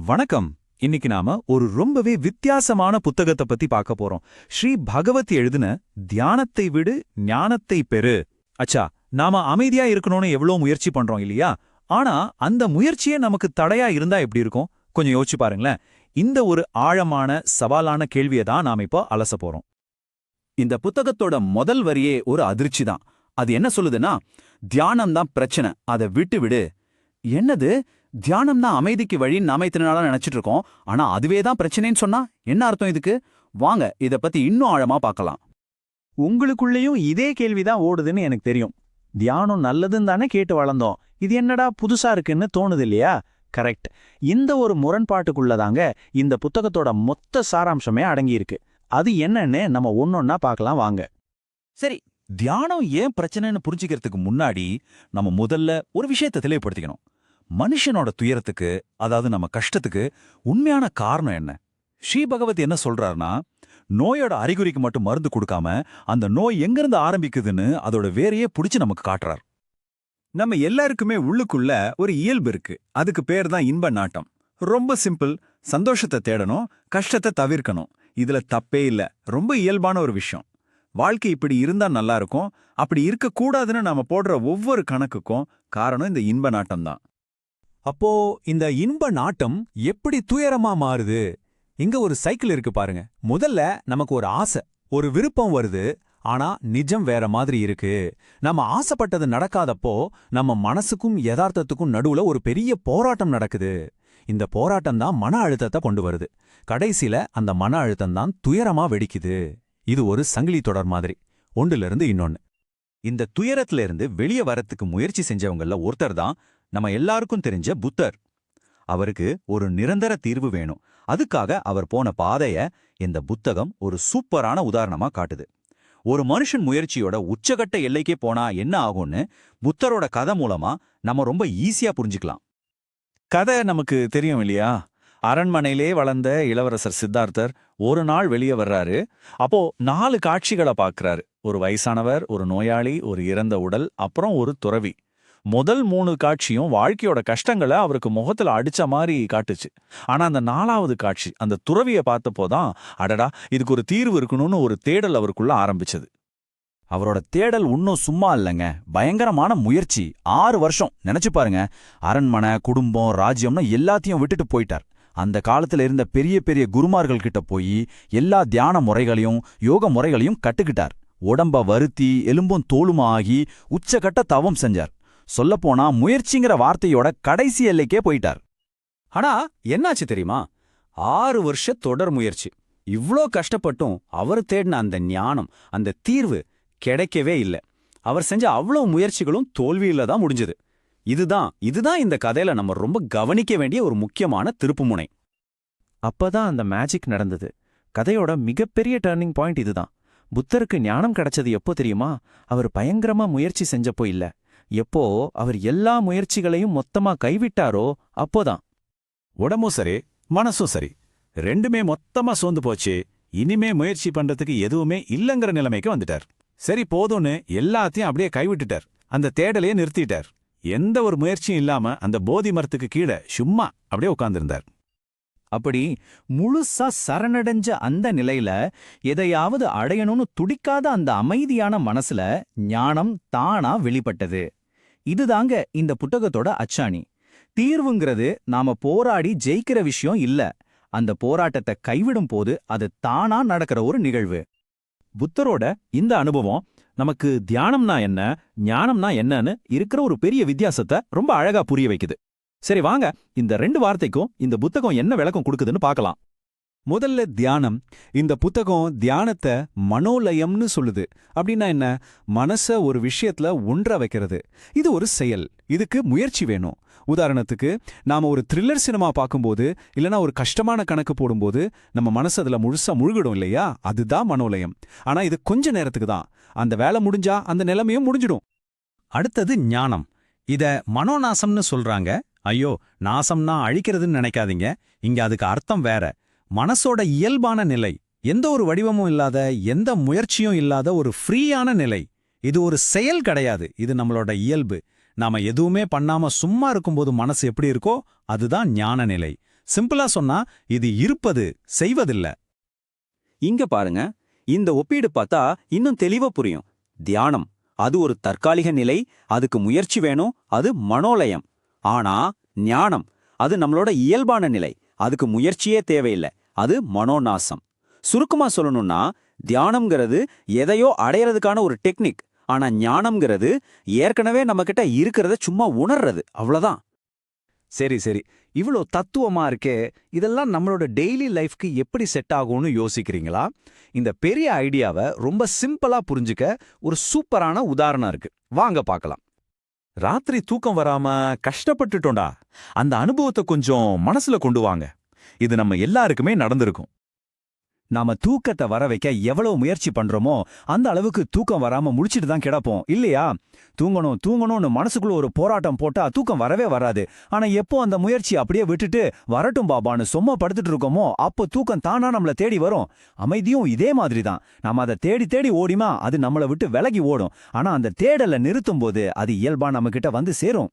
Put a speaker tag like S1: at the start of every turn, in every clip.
S1: வணக்கம். இன்னைக்கு நாம ஒரு ரொம்பவே வித்தியாசமான புத்தகத்தை பத்தி பார்க்க போறோம். ஸ்ரீ பகவத் எழுதின தியானத்தை விடு ஞானத்தை பெறு. அச்சா, நாம அமைதியா இருக்கணும்னு எவ்வளவு முயற்சி பண்றோம் இல்லையா? ஆனா அந்த முயற்சியே நமக்கு தடையா இருந்தா எப்படி இருக்கும்? கொஞ்சம் யோசிச்சு பாருங்களேன். இந்த ஒரு ஆழமான சவாலான கேள்வியை தான் நாம இப்போ அலச போறோம்.
S2: இந்த புத்தகத்தோட முதல் வரியே ஒரு அதிர்ச்சி தான். அது என்ன சொல்லுதுன்னா, தியானம் தான் பிரச்சனை, அதை விட்டு விடு. என்னது, தியானம் தான் அமைதிக்கு வழின்னு நாம இத்தனை நாளா நினைச்சிட்டு இருக்கோம். ஆனா அதுவே தான் பிரச்சனைன்னு சொன்னா என்ன அர்த்தம் இதுக்கு? வாங்க இத பத்தி இன்னும் ஆழமா பார்க்கலாம்.
S1: உங்களுக்குள்ளேயும் இதே கேள்விதான் ஓடுதுன்னு எனக்கு தெரியும். தியானம் நல்லதுன்னு தானே கேட்டு வளர்ந்தோம். இது என்னடா புதுசா இருக்குன்னு தோணுது இல்லையா? கரெக்ட். இந்த ஒரு முரண்பாட்டுக்குள்ளதாங்க இந்த புத்தகத்தோட மொத்த சாராம்சமே அடங்கியிருக்கு. அது என்னன்னு நம்ம ஒன்னொன்னா பார்க்கலாம் வாங்க.
S2: சரி, தியானம் ஏன் பிரச்சனைன்னு புரிஞ்சுக்கிறதுக்கு முன்னாடி நம்ம முதல்ல ஒரு விஷயத்தை தெளிவுபடுத்திக்கணும். மனுஷனோட துயரத்துக்கு, அதாவது நம்ம கஷ்டத்துக்கு உண்மையான காரணம் என்ன? ஸ்ரீ பகவத் என்ன சொல்றாருன்னா, நோயோட அறிகுறிக்கு மட்டும் மருந்து கொடுக்காம அந்த நோய் எங்கிருந்து ஆரம்பிக்குதுன்னு அதோட வேரையே புடிச்சு நமக்கு காட்டுறார்.
S1: நம்ம எல்லாருக்குமே உள்ளுக்குள்ள ஒரு இயல்பு இருக்கு. அதுக்கு பேர் தான் இன்ப நாட்டம். ரொம்ப சிம்பிள். சந்தோஷத்தை தேடணும், கஷ்டத்தை தவிர்க்கணும். இதுல தப்பே இல்ல. ரொம்ப இயல்பான ஒரு விஷயம். வாழ்க்கை இப்படி இருந்தா நல்லா இருக்கும், அப்படி இருக்கக்கூடாதுன்னு நாம போடுற ஒவ்வொரு கணக்குக்கும் காரணம் இந்த இன்ப நாட்டம் தான்.
S3: அப்போ இந்த இன்ப நாட்டம் எப்படி துயரமா மாறுது? இங்க ஒரு சைக்கிள் இருக்கு பாருங்க. முதல்ல நமக்கு ஒரு ஆசை, ஒரு விருப்பம் வருது. ஆனா நிஜம் வேற மாதிரி இருக்கு. நம்ம ஆசைப்பட்டது நடக்காதப்போ நம்ம மனசுக்கும் யதார்த்தத்துக்கும் நடுவுல ஒரு பெரிய போராட்டம் நடக்குது. இந்த போராட்டம் தான் மன அழுத்தத்தை கொண்டு வருது. கடைசில அந்த மன அழுத்தம் தான் துயரமா வெடிக்குது. இது ஒரு சங்கிலி தொடர் மாதிரி, ஒன்றிலிருந்து இன்னொன்னு.
S2: இந்த துயரத்துல இருந்து வெளியே வரத்துக்கு முயற்சி செஞ்சவங்கள ஒருத்தர் தான் நம்ம எல்லாருக்கும் தெரிஞ்ச புத்தர். அவருக்கு ஒரு நிரந்தர தீர்வு வேணும். அதுக்காக அவர் போன பாதைய இந்த புத்தகம் ஒரு சூப்பரான உதாரணமா காட்டுது. ஒரு மனுஷன் முயற்சியோட உச்சகட்ட எல்லைக்கே போனா என்ன ஆகும்னு புத்தரோட கதை மூலமா நம்ம ரொம்ப ஈஸியா புரிஞ்சுக்கலாம்.
S1: கதை நமக்கு தெரியும் இல்லையா? அரண்மனையிலே வளர்ந்த இளவரசர் சித்தார்த்தர் ஒரு நாள் வெளியே வர்றாரு. அப்போ 4 காட்சிகளை பார்க்கறாரு. ஒரு வயசானவர், ஒரு நோயாளி, ஒரு இறந்த உடல், அப்புறம் ஒரு துறவி. முதல் 3 காட்சியும் வாழ்க்கையோட கஷ்டங்களை அவருக்கு முகத்துல அடிச்ச மாதிரி காட்டுச்சு. ஆனா அந்த 4வது காட்சி, அந்த துறவியை பார்த்தப்போதான், அடடா இதுக்கு ஒரு தீர்வு இருக்கணும்னு ஒரு தேடல் அவருக்குள்ள ஆரம்பிச்சது.
S2: அவரோட தேடல் இன்னும் சும்மா இல்லைங்க, பயங்கரமான முயற்சி. 6 வருஷம் நினைச்சு பாருங்க. அரண்மனை, குடும்பம், ராஜ்யம்னு எல்லாத்தையும் விட்டுட்டு போயிட்டார். அந்த காலத்துல இருந்த பெரிய பெரிய குருமார்கள் கிட்ட போய் எல்லா தியான முறைகளையும் யோக முறைகளையும் கட்டுக்கிட்டார். உடம்ப வருத்தி எலும்பும் தோலுமா ஆகி உச்சகட்ட தவம் செஞ்சார். சொல்லப்போனா முயற்சிங்கிற வார்த்தையோட கடைசி எல்லைக்கே போயிட்டார்.
S3: ஆனா என்னாச்சு தெரியுமா? 6 வருஷ தொடர் முயற்சி. இவ்ளோ கஷ்டப்பட்டும் அவர் தேடின அந்த ஞானம், அந்த தீர்வு கிடைக்கவே இல்ல. அவர் செஞ்ச அவ்வளவு முயற்சிகளும் தோல்வியில தான் முடிஞ்சது. இதுதான் இந்த கதையில நம்ம ரொம்ப கவனிக்க வேண்டிய ஒரு முக்கியமான திருப்புமுனை.
S1: அப்பதான் அந்த மேஜிக் நடந்தது. கதையோட மிகப்பெரிய டர்னிங் பாயிண்ட் இதுதான். புத்தருக்கு ஞானம் கிடைச்சது எப்போ தெரியுமா? அவர் பயங்கரமா முயற்சி செஞ்சப்போ இல்ல. எப்போ அவர் எல்லா முயற்சிகளையும் மொத்தமா கைவிட்டாரோ அப்போதான்.
S3: உடம்பும் சரி, மனசும் சரி, ரெண்டுமே மொத்தமா சோர்ந்து போச்சு. இனிமே முயற்சி பண்றதுக்கு எதுவுமே இல்லங்கிற நிலைமைக்கு வந்துட்டார். சரி போதும்னு எல்லாத்தையும் அப்படியே கைவிட்டுட்டார். அந்த தேடலையே நிறுத்திட்டார். எந்த ஒரு முயற்சியும் இல்லாம அந்த போதி மரத்துக்கு கீழே சும்மா அப்படியே உட்கார்ந்திருந்தார்.
S1: அப்படி முழுசா சரணடைஞ்ச அந்த நிலையில எதையாவது அடையணும்னு துடிக்காத அந்த அமைதியான மனசுல ஞானம் தானா வெளிப்பட்டது. இதுதாங்க இந்த புத்தகத்தோட அச்சாணி. தீர்வுங்கிறது நாம போராடி ஜெயிக்கிற விஷயம் இல்ல. அந்த போராட்டத்தை கைவிடும் போது அது தானா நடக்கிற ஒரு நிகழ்வு. புத்தரோட இந்த அனுபவம் நமக்கு தியானம்னா என்ன, ஞானம்னா என்னன்னு இருக்கிற ஒரு பெரிய வித்தியாசத்தை ரொம்ப அழகா புரிய வைக்குது. சரி வாங்க, இந்த 2 வார்த்தைக்கும் இந்த புத்தகம் என்ன விளக்கம் கொடுக்குதுன்னு பார்க்கலாம்.
S3: முதல்ல தியானம். இந்த புத்தகம் தியானத்தை மனோலயம்னு சொல்லுது. அப்படின்னா என்ன? மனச ஒரு விஷயத்துல ஒன்ற வைக்கிறது. இது ஒரு செயல். இதுக்கு முயற்சி வேணும். உதாரணத்துக்கு, நாம ஒரு த்ரில்லர் சினிமா பார்க்கும்போது, இல்லனா ஒரு கஷ்டமான கணக்கு போடும்போது நம்ம மனசு அதுல முழுசா முழுகிடும் இல்லையா? அதுதான் மனோலயம். ஆனா இது கொஞ்ச நேரத்துக்கு தான். அந்த வேலை முடிஞ்சா அந்த நிலைமையும் முடிஞ்சிடும்.
S4: அடுத்தது ஞானம். இத மனோநாசம்னு சொல்றாங்க. ஐயோ, நாசம்னா அழிக்கிறதுன்னு நினைக்காதீங்க. இங்க அதுக்கு அர்த்தம் வேற. மனசோட இயல்பான நிலை, எந்த ஒரு வடிவமும் இல்லாத, எந்த முயற்சியும் இல்லாத ஒரு ஃப்ரீயான நிலை. இது ஒரு செயல் கிடையாது, இது நம்மளோட இயல்பு. நாம எதுவுமே பண்ணாம சும்மா இருக்கும்போது மனசு எப்படி இருக்கோ அதுதான் ஞான நிலை. சிம்பிளா சொன்னா இது இருப்பது செய்வதில்ல.
S2: இங்க பாருங்க, இந்த ஒப்பீடு பார்த்தா இன்னும் தெளிவா புரியும். தியானம் அது ஒரு தற்காலிக நிலை, அதுக்கு முயற்சி வேணும், அது மனோலயம். ஆனா ஞானம் அது நம்மளோட இயல்பான நிலை, அதுக்கு முயற்சியே தேவையில்லை, அது மனோநாசம். சுருக்கமா சொல்லணும்னா தியானம்ங்கிறது எதையோ அடையறதுக்கான ஒரு டெக்னிக். ஆனா ஞானம்ங்கிறது ஏற்கனவே நம்மகிட்ட இருக்கிறத சும்மா உணர்றது, அவ்வளவுதான்.
S1: சரி சரி, இவ்வளோ தத்துவமா இருக்கே, இதெல்லாம் நம்மளோட டெய்லி லைஃப்க்கு எப்படி செட் ஆகும்னு யோசிக்கிறீங்களா? இந்த பெரிய ஐடியாவை ரொம்ப சிம்பிளா புரிஞ்சுக்க ஒரு சூப்பரான உதாரணம் இருக்கு, வாங்க பார்க்கலாம்.
S5: ராத்திரி தூக்கம் வராம கஷ்டப்பட்டுட்டோம்டா, அந்த அனுபவத்தை கொஞ்சம் மனசுல கொண்டு வாங்க. இது நம்ம எல்லாருக்குமே நடந்திருக்கும்.
S1: நாம தூக்கத்தை வர வைக்க எவ்வளவு முயற்சி பண்றோமோ அந்த அளவுக்கு தூக்கம் வராம முழிச்சிட்டு தான் கிடப்போம், இல்லையா? தூங்கணும் தூங்கணும்னு மனசுக்குள்ள ஒரு போராட்டம் போட்டா தூக்கம் வரவே வராது. ஆனா எப்போ அந்த முயற்சி அப்படியே விட்டுட்டு வரட்டும் பாபான்னு சும்மா படுத்துட்டு இருக்கோமோ அப்போ தூக்கம் தானா நம்மள தேடி வரும். அமைதியும் இதே மாதிரி தான். நாம அதை தேடி தேடி ஓடிமா அது நம்மளை விட்டு விலகி ஓடும். ஆனா அந்த தேடலை நிறுத்தும் போது அது இயல்பா நம்ம கிட்ட வந்து சேரும்.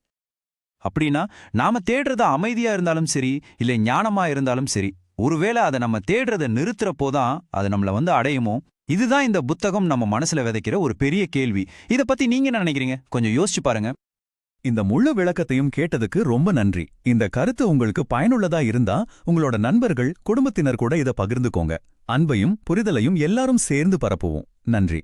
S5: அப்படின்னா நாம தேடுறது அமைதியா இருந்தாலும் சரி, இல்ல ஞானமா இருந்தாலும் சரி, ஒருவேளை அதை நம்ம தேடுறதை நிறுத்துறப்போதான் அது நம்மள வந்து அடையுமோ? இதுதான் இந்த புத்தகம் நம்ம மனசுல விதைக்கிற ஒரு பெரிய கேள்வி. இத பத்தி நீங்க என்ன நினைக்கிறீங்க? கொஞ்சம் யோசிச்சு பாருங்க.
S6: இந்த முழு விளக்கத்தையும் கேட்டதுக்கு ரொம்ப நன்றி. இந்த கருத்து உங்களுக்கு பயனுள்ளதா இருந்தா உங்களோட நண்பர்கள், குடும்பத்தினர் கூட இத பகிர்ந்துக்கோங்க. அன்பையும் புரிதலையும் எல்லாரும் சேர்ந்து பரப்புவோம். நன்றி.